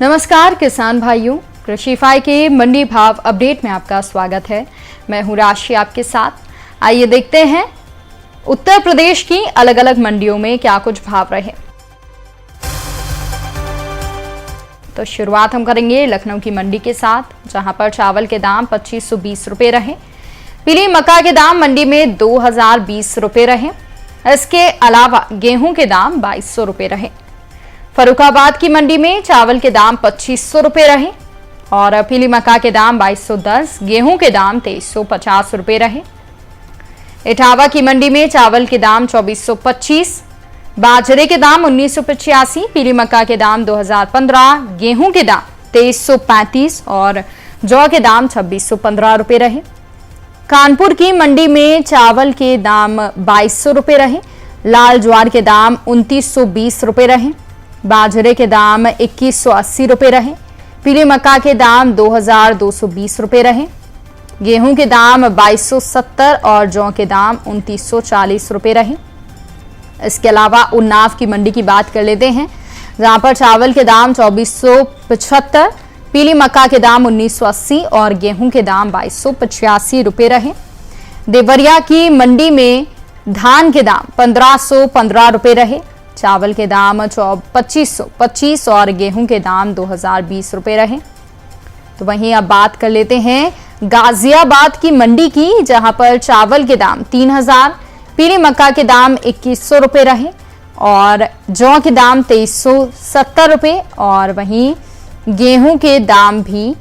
नमस्कार किसान भाइयों, कृषिफाई के मंडी भाव अपडेट में आपका स्वागत है। मैं हूं राशि आपके साथ। आइए देखते हैं उत्तर प्रदेश की अलग अलग मंडियों में क्या कुछ भाव रहे। तो शुरुआत हम करेंगे लखनऊ की मंडी के साथ, जहां पर चावल के दाम 2520 रुपए रहे। पीली मक्का के दाम मंडी में 2020 रुपए रहे। इसके अलावा गेहूं के दाम 2200 रुपए रहे। फर्रुखाबाद की मंडी में चावल के दाम 2500 रुपए रहे और पीली मक्का के दाम 2210, गेहूं के दाम 2350 रुपए रहे। इटावा की मंडी में चावल के दाम 2425, बाजरे के दाम 1985, पीली मक्का के दाम 2015, गेहूं के दाम 2335 और जौ के दाम 2615 रुपए रहे। कानपुर की मंडी में चावल के दाम 2200 रुपए रहे। लाल ज्वार के दाम 2920 रुपए रहे। बाजरे के दाम 2180 रुपए रहे। पीली मक्का के दाम 2220 रुपए रहे। गेहूं के दाम 2270 और जौ के दाम 2940 रुपए रहे। इसके अलावा उन्नाव की मंडी की बात कर लेते हैं, जहां पर चावल के दाम 2475, पीली मक्का के दाम 1980 और गेहूं के दाम 2285 रुपए रहे। देवरिया की मंडी में धान के दाम 1515 रुपए रहे। चावल के दाम 2525 और गेहूं के दाम 2020 रुपए रहे। तो वहीं अब बात कर लेते हैं गाजियाबाद की मंडी की, जहां पर चावल के दाम 3000, पीली मक्का के दाम 2100 रुपए रहे और जौ के दाम 2370 रुपए और वहीं गेहूं के दाम भी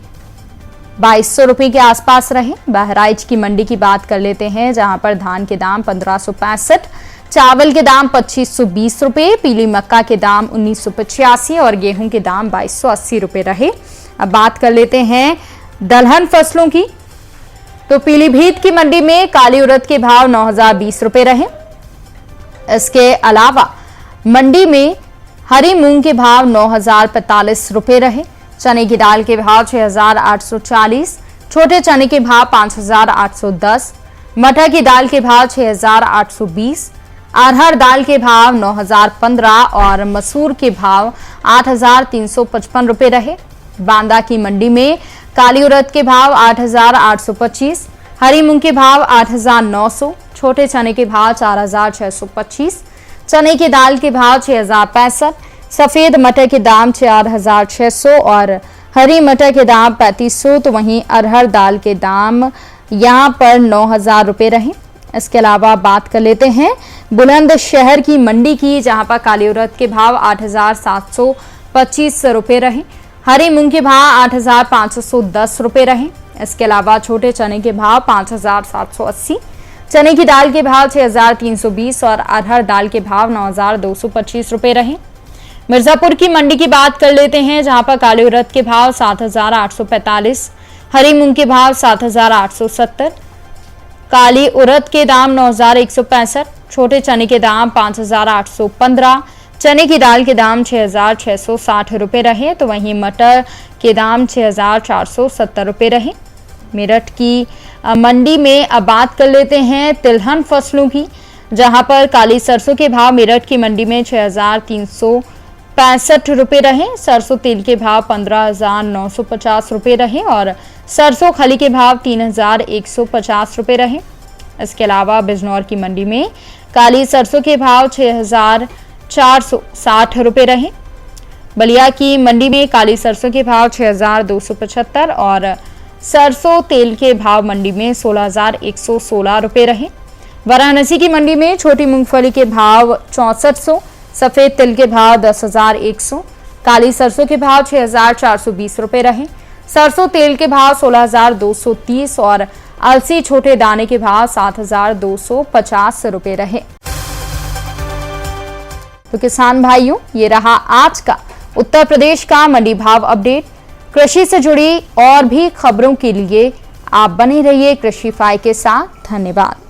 2200 रुपए के आसपास रहे। बहराइच की मंडी की बात कर लेते हैं, जहां पर धान के दाम 1565, चावल के दाम 2520 रुपए, पीली मक्का के दाम 1985 और गेहूं के दाम 2280 रुपए रहे। अब बात कर लेते हैं दलहन फसलों की। तो पीलीभीत की मंडी में काली उड़द के भाव 9020 रुपए रहे। इसके अलावा मंडी में हरी मूंग के भाव 9045 रुपए रहे। चने की दाल के भाव 6840, छोटे चने के भाव 5810, मटर की दाल के भाव 6820, अरहर दाल के भाव 9015 और मसूर के भाव 8355 रुपए रहे। बांदा की मंडी में काली उड़द के भाव 8825, हरी मूंग के भाव 8900, छोटे चने के भाव 4625, चने की दाल के भाव 6065, सफेद मटर के दाम 4600 और हरी मटर के दाम 3500। तो वहीं अरहर दाल के दाम यहां पर 9000 रुपए रहे। इसके अलावा बात कर लेते हैं बुलंदशहर की मंडी की, जहां पर काली उड़द के भाव 8725 रुपए रहे। हरी मूंग के भाव 8510 रुपए रहे। इसके अलावा छोटे चने के भाव 5780, चने की दाल के भाव 6320 और अरहर दाल के भाव 9225 रुपए रहे। मिर्जापुर की मंडी की बात कर लेते हैं, जहां पर काली उड़द के भाव 7845, हरी मूंग के भाव 7870, काली उड़द के दाम 9165, छोटे चने के दाम 5815, चने की दाल के दाम 6660 रुपए रहे। तो वहीं मटर के दाम 6470 रुपए रहे। मेरठ की मंडी में अब बात कर लेते हैं तिलहन फसलों की, जहां पर काली सरसों के भाव मेरठ की मंडी में 6365 रुपए रहे। सरसों तेल के भाव 15950 रुपए रहे और सरसों खली के भाव 3150 रुपए रहे। इसके अलावा बिजनौर की मंडी में काली सरसों के भाव 6460 रुपए रहे। बलिया की मंडी में काली सरसों के भाव 6275 और सरसों तेल के भाव मंडी में 16116 रुपए रहे। वाराणसी की मंडी में छोटी मूंगफली के भाव 6400, सफेद तिल के भाव 10100, काली सरसों के भाव 6420 रुपए रहे। सरसों तेल के भाव 16230 और अलसी छोटे दाने के भाव 7250 रुपए रहे। तो किसान भाइयों, ये रहा आज का उत्तर प्रदेश का मंडी भाव अपडेट। कृषि से जुड़ी और भी खबरों के लिए आप बने रहिए कृषिफाई के साथ। धन्यवाद।